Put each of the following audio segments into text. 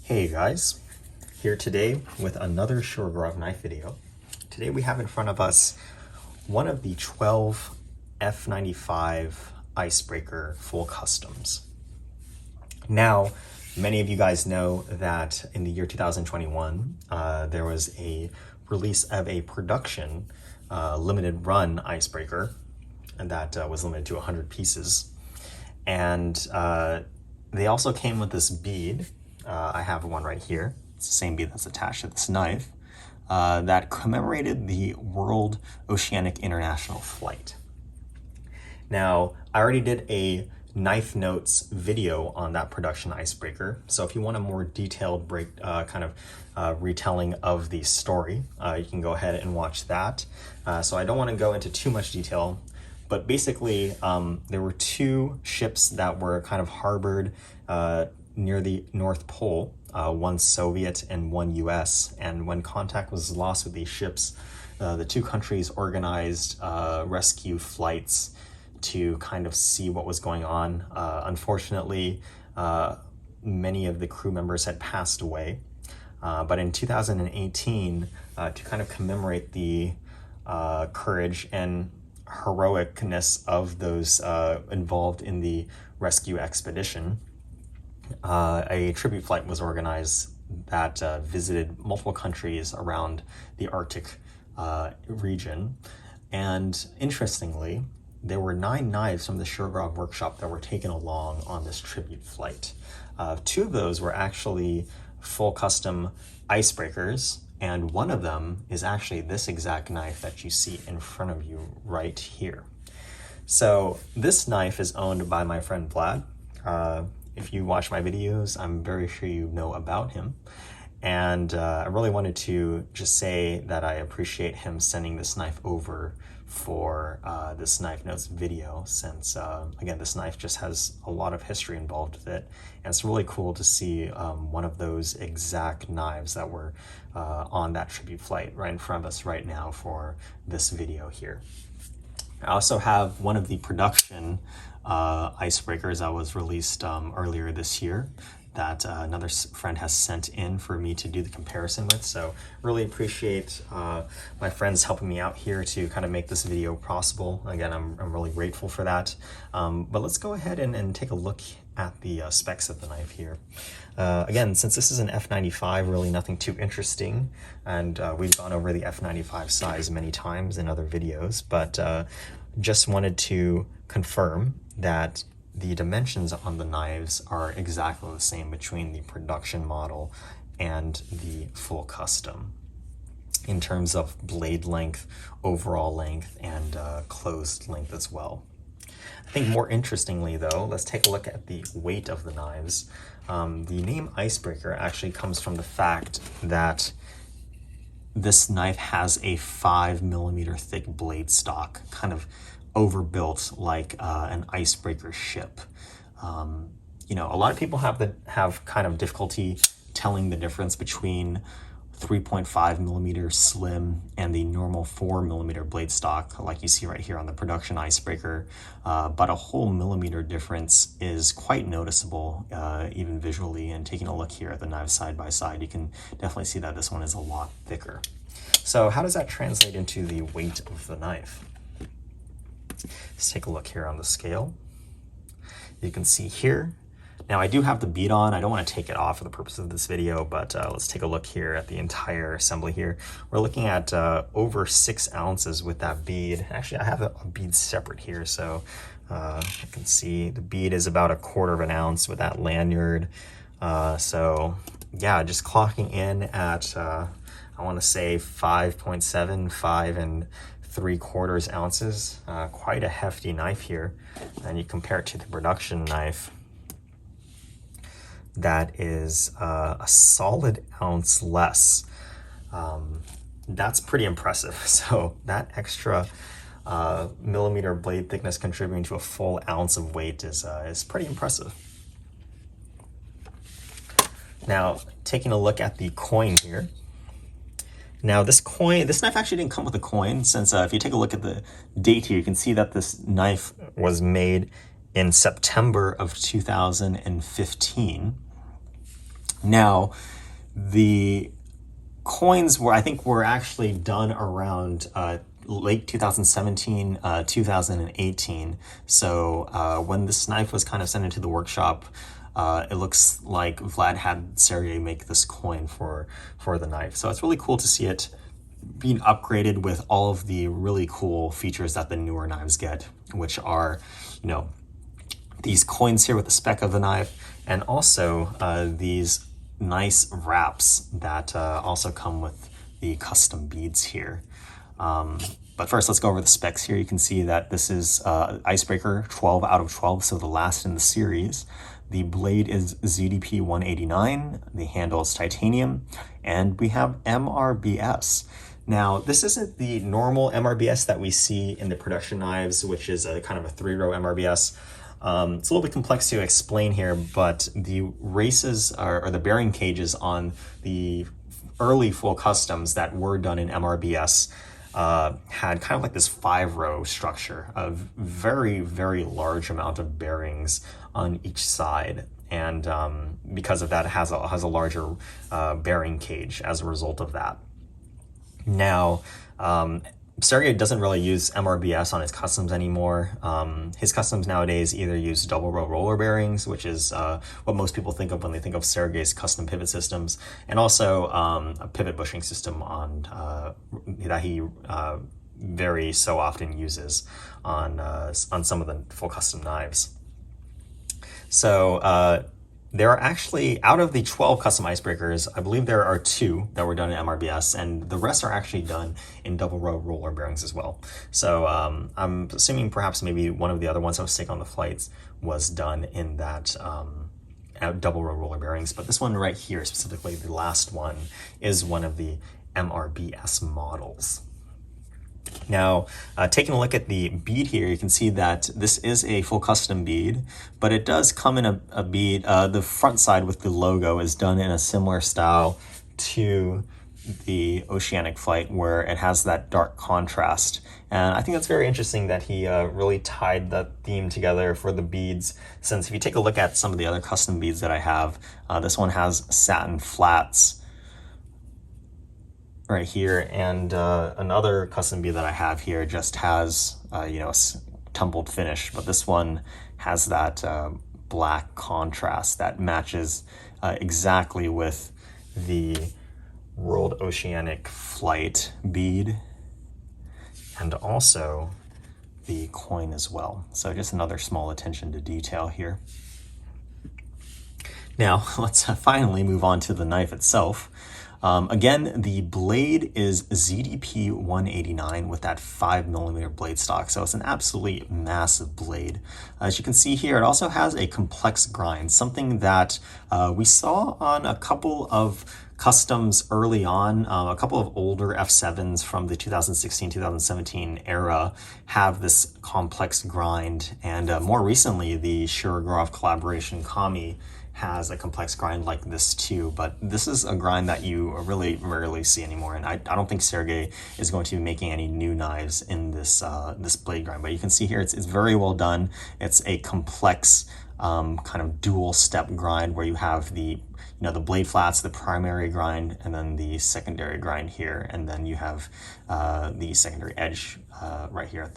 Hey guys, here today with another Sergey knife video. Today we have in front of us one of the 12 F95 Icebreaker full customs. Now, many of you guys know that in the year 2021, there was a release of a production limited run Icebreaker, and that was limited to 100 pieces. And they also came with this bead. I have one right here. It's the same bead that's attached to this knife that commemorated the World Oceanic International Flight. Now, I already did a knife notes video on that production Icebreaker. So if you want a more detailed retelling of the story, you can go ahead and watch that. So I don't want to go into too much detail, but basically there were two ships that were kind of harbored near the North Pole, one Soviet and one US. And when contact was lost with these ships, the two countries organized rescue flights to kind of see what was going on. Unfortunately, many of the crew members had passed away. But in 2018, to kind of commemorate the courage and heroicness of those involved in the rescue expedition, a tribute flight was organized that visited multiple countries around the Arctic region. And interestingly, there were 9 knives from the Sergey workshop that were taken along on this tribute flight. 2 of those were actually full custom Icebreakers, and one of them is actually this exact knife that you see in front of you right here. So this knife is owned by my friend Vlad. If you watch my videos, I'm very sure you know about him. And I really wanted to just say that I appreciate him sending this knife over for this knife notes video, since again, this knife just has a lot of history involved with it. And it's really cool to see one of those exact knives that were on that tribute flight right in front of us right now for this video here. I also have one of the production Icebreakers that was released earlier this year that another friend has sent in for me to do the comparison with. So really appreciate my friends helping me out here to kind of make this video possible. Again, I'm really grateful for that. But let's go ahead and take a look at the specs of the knife here. Again, since this is an F95, really nothing too interesting. And we've gone over the F95 size many times in other videos, but just wanted to confirm that the dimensions on the knives are exactly the same between the production model and the full custom in terms of blade length, overall length, and closed length as well. I think more interestingly though, let's take a look at the weight of the knives. The name Icebreaker actually comes from the fact that this knife has a 5mm thick blade stock, kind of overbuilt like an icebreaker ship. You know, a lot of people have kind of difficulty telling the difference between 3.5mm slim and the normal 4mm blade stock, like you see right here on the production Icebreaker. But a whole millimeter difference is quite noticeable, even visually. And taking a look here at the knives side by side, you can definitely see that this one is a lot thicker. So how does that translate into the weight of the knife? Let's take a look here on the scale. You can see here. Now I do have the bead on. I don't want to take it off for the purpose of this video, but let's take a look here at the entire assembly here. We're looking at over 6 ounces with that bead. Actually, I have a bead separate here, so you can see the bead is about 1/4 ounce with that lanyard. So yeah, just clocking in at, I want to say 5.75 3/4 ounces. Quite a hefty knife here. And you compare it to the production knife, that is a solid ounce less. That's pretty impressive. So that extra millimeter blade thickness contributing to a full ounce of weight is pretty impressive. Now, taking a look at the coin here. Now this knife actually didn't come with a coin, since if you take a look at the date here, you can see that this knife was made in September of 2015. Now, the coins I think were actually done around late 2017, 2018. So when this knife was kind of sent into the workshop, it looks like Vlad had Sergey make this coin for the knife. So it's really cool to see it being upgraded with all of the really cool features that the newer knives get, which are, you know, these coins here with the spec of the knife, and also these nice wraps that also come with the custom beads here. But first, let's go over the specs here. You can see that this is Icebreaker 12 out of 12, so the last in the series. The blade is ZDP 189, the handle is titanium, and we have MRBS. Now, this isn't the normal MRBS that we see in the production knives, which is a kind of a 3-row MRBS. It's a little bit complex to explain here, but the races or the bearing cages on the early full customs that were done in MRBS had kind of like this 5-row structure, a very, very large amount of bearings on each side. And because of that, it has a larger bearing cage as a result of that. Now, Sergey doesn't really use MRBS on his customs anymore. His customs nowadays either use double row roller bearings, which is what most people think of when they think of Sergey's custom pivot systems, and also a pivot bushing system on that he very so often uses on some of the full custom knives. So there are actually, out of the 12 custom Icebreakers, I believe there are 2 that were done in MRBS, and the rest are actually done in double row roller bearings as well. So I'm assuming perhaps maybe one of the other ones that was taken on the flights was done in that double row roller bearings, but this one right here, specifically the last one, is one of the MRBS models. Now, taking a look at the bead here, you can see that this is a full custom bead, but it does come in a bead. The front side with the logo is done in a similar style to the Oceanic Flight, where it has that dark contrast. And I think that's very interesting that he really tied that theme together for the beads, since if you take a look at some of the other custom beads that I have, this one has satin flats right here, and another custom bead that I have here just has you know, a tumbled finish, but this one has that black contrast that matches exactly with the World Oceanic Flight bead, and also the coin as well. So just another small attention to detail here. Now let's finally move on to the knife itself. Again, the blade is ZDP 189 with that 5mm blade stock, so it's an absolutely massive blade. As you can see here, it also has a complex grind, something that we saw on a couple of customs early on. A couple of older F7s from the 2016-2017 era have this complex grind, and more recently, the Shirogorov collaboration Kami has a complex grind like this too, but this is a grind that you really rarely see anymore, and I don't think Sergey is going to be making any new knives in this this blade grind. But you can see here it's very well done. It's a complex kind of dual step grind where you have the the blade flats, the primary grind, and then the secondary grind here, and then you have the secondary edge right here at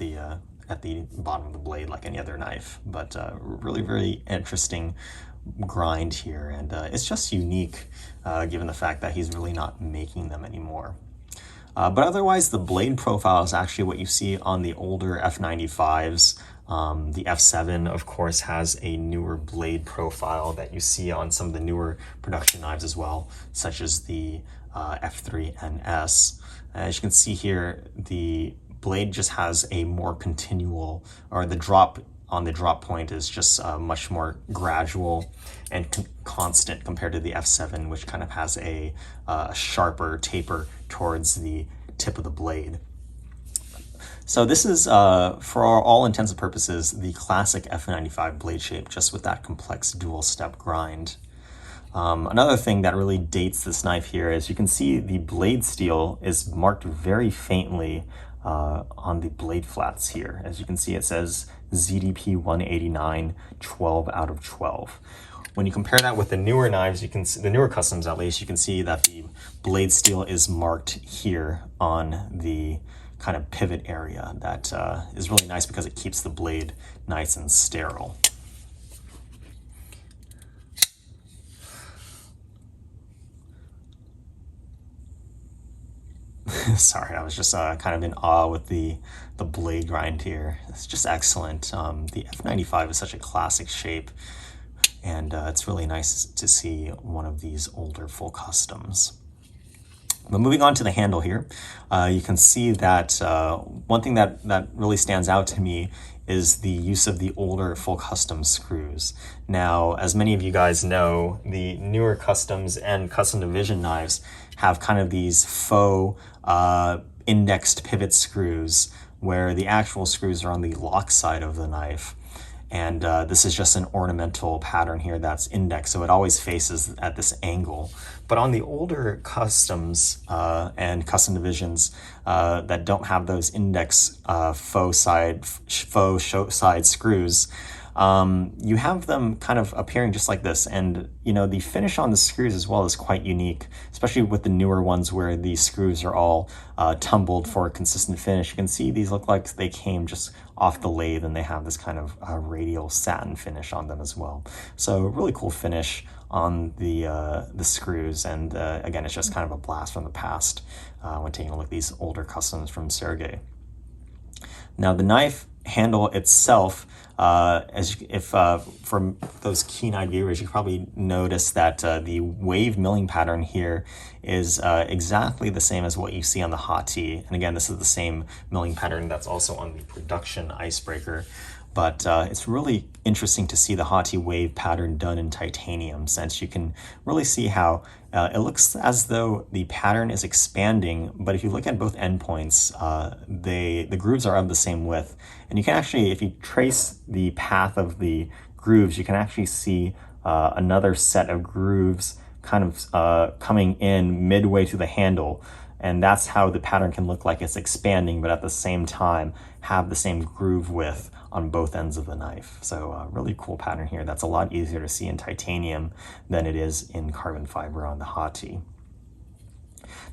the bottom of the blade, like any other knife. But really, very interesting grind here, and it's just unique given the fact that he's really not making them anymore. But otherwise, the blade profile is actually what you see on the older F95s. The F7, of course, has a newer blade profile that you see on some of the newer production knives as well, such as the F3NS. As you can see here, the blade just has a more continual, or the drop on the drop point is just much more gradual and constant compared to the F7, which kind of has a sharper taper towards the tip of the blade. So this is, for all intents and purposes, the classic F95 blade shape, just with that complex dual step grind. Another thing that really dates this knife here is you can see the blade steel is marked very faintly on the blade flats here. As you can see, it says ZDP 189, 12 out of 12. When you compare that with the newer knives, you can see, the newer customs at least, you can see that the blade steel is marked here on the kind of pivot area. That is really nice because it keeps the blade nice and sterile. Sorry, I was just kind of in awe with the blade grind here. It's just excellent. The F95 is such a classic shape, and it's really nice to see one of these older full customs. But moving on to the handle here, you can see that one thing that really stands out to me is the use of the older full custom screws. Now, as many of you guys know, the newer customs and custom division knives have kind of these faux indexed pivot screws where the actual screws are on the lock side of the knife. And this is just an ornamental pattern here that's indexed, so it always faces at this angle. But on the older customs and custom divisions that don't have those index faux side screws, you have them kind of appearing just like this. And you know, the finish on the screws as well is quite unique, especially with the newer ones where these screws are all tumbled for a consistent finish. You can see these look like they came just off the lathe, and they have this kind of radial satin finish on them as well. So really cool finish on the screws, and again, it's just kind of a blast from the past when taking a look at these older customs from Sergey. Now the knife handle itself, for those keen-eyed viewers, you probably notice that the wave milling pattern here is exactly the same as what you see on the Hati. And again, this is the same milling pattern that's also on the production Icebreaker. But it's really interesting to see the Hati wave pattern done in titanium, since you can really see how it looks as though the pattern is expanding, but if you look at both endpoints, the grooves are of the same width. And you can actually, if you trace the path of the grooves, you can actually see another set of grooves kind of coming in midway through the handle. And that's how the pattern can look like it's expanding, but at the same time have the same groove width on both ends of the knife. So really cool pattern here. That's a lot easier to see in titanium than it is in carbon fiber on the Hati.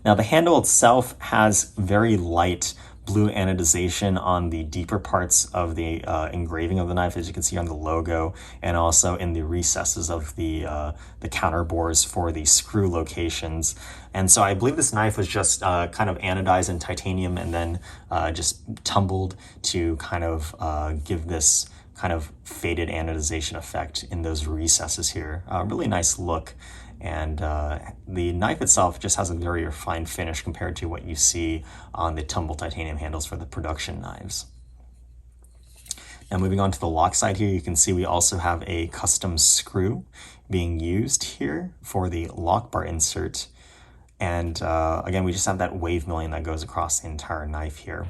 Now the handle itself has very light blue anodization on the deeper parts of the engraving of the knife, as you can see on the logo, and also in the recesses of the counter bores for the screw locations. And so I believe this knife was just kind of anodized in titanium and then just tumbled to kind of give this kind of faded anodization effect in those recesses here. Really nice look. And the knife itself just has a very refined finish compared to what you see on the tumble titanium handles for the production knives. Now moving on to the lock side here, you can see we also have a custom screw being used here for the lock bar insert. And again, we just have that wave milling that goes across the entire knife here.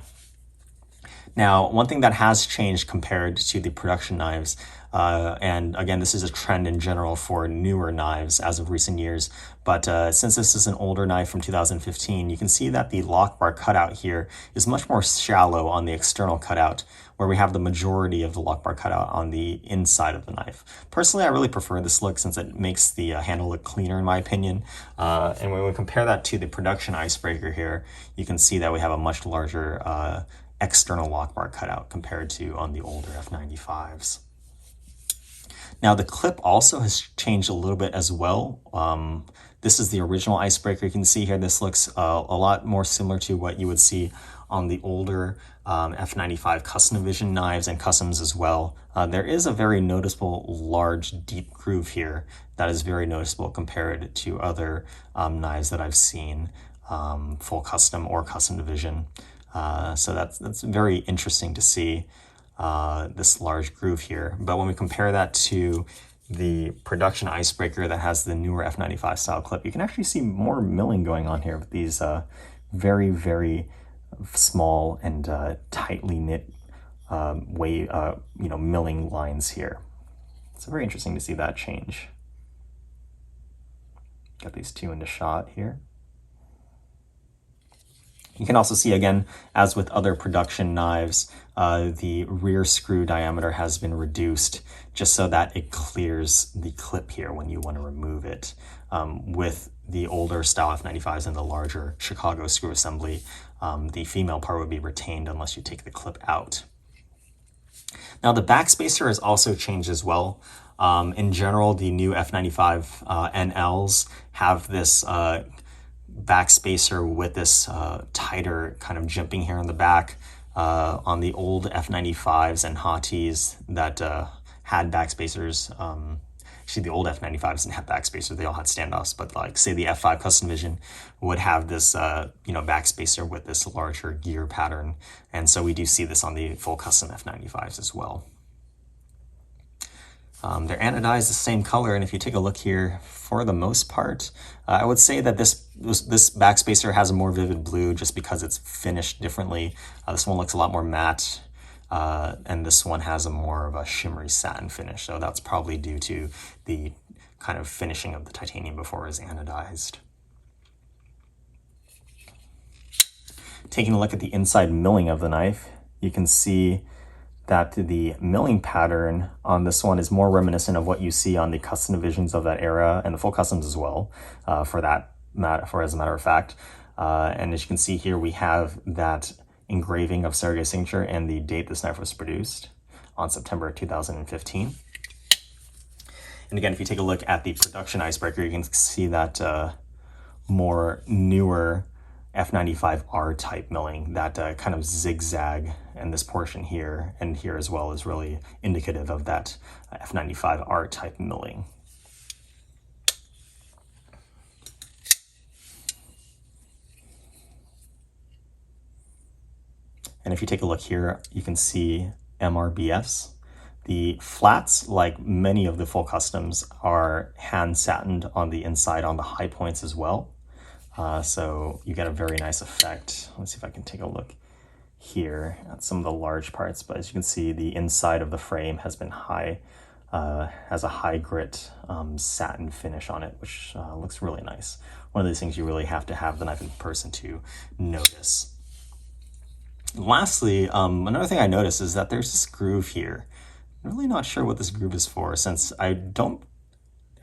Now, one thing that has changed compared to the production knives, and again, this is a trend in general for newer knives as of recent years, but since this is an older knife from 2015, you can see that the lock bar cutout here is much more shallow on the external cutout, where we have the majority of the lock bar cutout on the inside of the knife. Personally, I really prefer this look since it makes the handle look cleaner in my opinion. And when we compare that to the production Icebreaker here, you can see that we have a much larger external lock bar cutout compared to on the older F95s. Now the clip also has changed a little bit as well. This is the original Icebreaker. You can see here this looks a lot more similar to what you would see on the older F95 custom division knives and customs as well. There is a very noticeable large deep groove here that is very noticeable compared to other knives that I've seen, full custom or custom division. So that's very interesting to see this large groove here. But when we compare that to the production Icebreaker that has the newer F95 style clip, you can actually see more milling going on here with these very, very small and tightly knit milling lines here. It's very interesting to see that change. Got these two into shot here. You can also see, again, as with other production knives, the rear screw diameter has been reduced just so that it clears the clip here when you want to remove it. With the older style F95s and the larger Chicago screw assembly, the female part would be retained unless you take the clip out. Now the Backspacer has also changed as well. In general, the new F95 NLs have this Backspacer with this tighter kind of jimping here in the back. On the old F95s and Hotties that had Backspacers, actually the old F95s didn't have Backspacers, they all had standoffs, but like say the F5 Custom Vision would have this Backspacer with this larger gear pattern, and so we do see this on the full custom F95s as well. They're anodized the same color, and if you take a look here, for the most part, I would say that this Backspacer has a more vivid blue just because it's finished differently. This one looks a lot more matte, and this one has a more of a shimmery satin finish, so that's probably due to the kind of finishing of the titanium before it was anodized. Taking a look at the inside milling of the knife, you can see that the milling pattern on this one is more reminiscent of what you see on the custom divisions of that era and the full customs as well, as a matter of fact. And as you can see here, we have that engraving of Sergey's signature and the date this knife was produced on September 2015. And again, if you take a look at the production icebreaker, you can see that more newer F95R type milling, that kind of zigzag, and this portion here and here as well is really indicative of that F95R type milling. And if you take a look here, you can see MRBFs. The flats, like many of the full customs, are hand satined on the inside on the high points as well. So you get a very nice effect. Let's see if I can take a look here at some of the large parts, but as you can see, the inside of the frame has been has a high grit satin finish on it, which looks really nice. One of these things you really have to have the knife in person to notice. Lastly, another thing I noticed is that there's this groove here. I'm really not sure what this groove is for, since I don't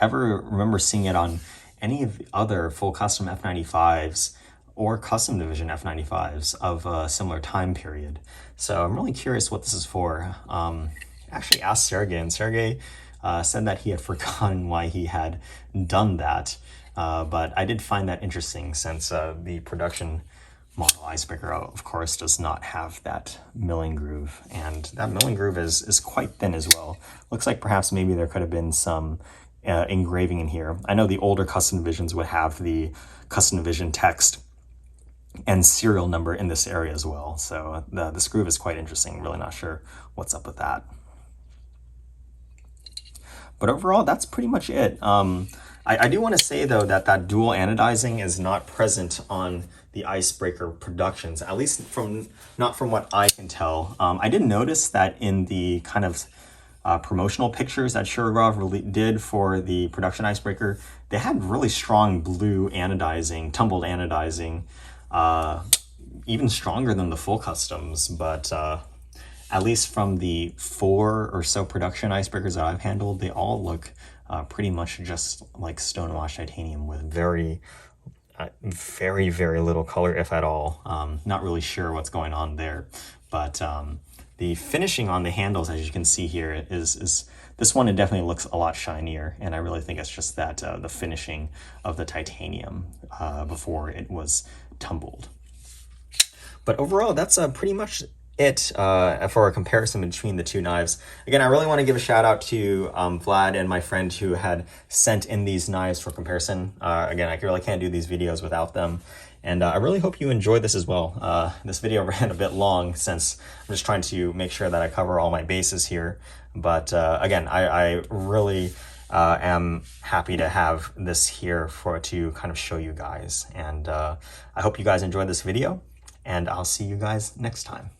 ever remember seeing it on any of the other full custom F95s or custom division F95s of a similar time period. So I'm really curious what this is for. I actually asked Sergey, and Sergey said that he had forgotten why he had done that. But I did find that interesting, since the production model Icebreaker, of course, does not have that milling groove. And that milling groove is quite thin as well. Looks like perhaps maybe there could have been some engraving in here. I know the older custom divisions would have the custom division text and serial number in this area as well. So this groove is quite interesting. Really not sure what's up with that. But overall, that's pretty much it. I do want to say, though, that dual anodizing is not present on the Icebreaker productions, at least not from what I can tell. I did notice that in the kind of promotional pictures that Shurov did for the production Icebreaker, they had really strong blue anodizing, tumbled anodizing, even stronger than the full customs. But at least from the 4 or so production Icebreakers that I've handled, they all look pretty much just like stonewashed titanium with very, very little color, if at all. Not really sure what's going on there, but the finishing on the handles, as you can see here, is this one, it definitely looks a lot shinier, and I really think it's just that the finishing of the titanium before it was tumbled. But overall, that's pretty much it for a comparison between the two knives. Again, I really want to give a shout out to Vlad and my friend who had sent in these knives for comparison. Again, I really can't do these videos without them. And I really hope you enjoyed this as well. This video ran a bit long since I'm just trying to make sure that I cover all my bases here. But again, I really am happy to have this here to kind of show you guys. And I hope you guys enjoyed this video, and I'll see you guys next time.